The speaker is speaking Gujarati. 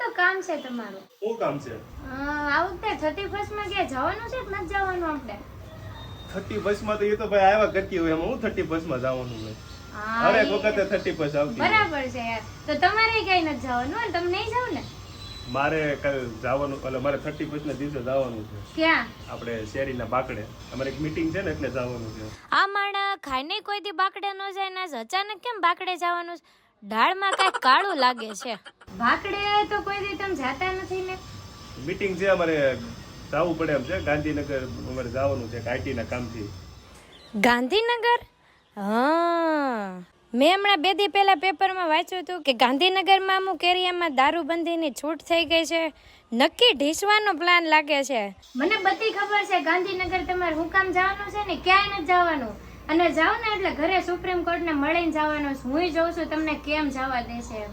તો કામ છે તમારું. શું કામ છે? આ વખતે 31st માં ક્યાં જવાનું છે કે નથી જવાનું આપણે? 31st માં તો એ તો ભાઈ આવ્યા કરતી હોય, એમાં હું 31st માં જવાનું હોય. હરેક વખતે 31st આવતી હોય. બરાબર છે યાર. તો તમારે કઈ નથી જવાનું ને? તમે નહીં જાવ ને? મારે કાલ જવાનું, એટલે મારે 31st ના દિવસે જવાનું છે. ક્યાં? આપણે શેરીના બાકડે અમારે એક મીટિંગ છે ને, એટલે જવાનું છે. આ માણા ખાઈને કોઈ દી બાકડે ન જાય ને આજ અચાનક કેમ બાકડે જવાનું છે? ડાળમાં કઈ કાળું લાગે છે. ભાકડે તો કોઈ દી તમે જાતા નથી ને? મીટિંગ છે અમારે, જવું પડે એમ છે. ગાંધીનગર અમારે જવાનું છે આઈટી ના કામથી. ગાંધીનગર? હા, મેં હમણાં 2 દી પહેલા પેપરમાં વાંચ્યું હતું કે ગાંધીનગરમાં અમુક એરિયામાં દારૂબંધીની છૂટ થઈ ગઈ છે. નક્કી ઢીસવાનો પ્લાન લાગે છે. મને બધી ખબર છે ગાંધીનગર તમારે હું કામ જવાનું છે ને, ક્યાંય નથી જવાનું. અને જાવ ને એટલે ઘરે સુપ્રીમ કોર્ટ ને મળીને જવાનું. હું જોઉં છું તમને કેમ જવા દેશે એમ.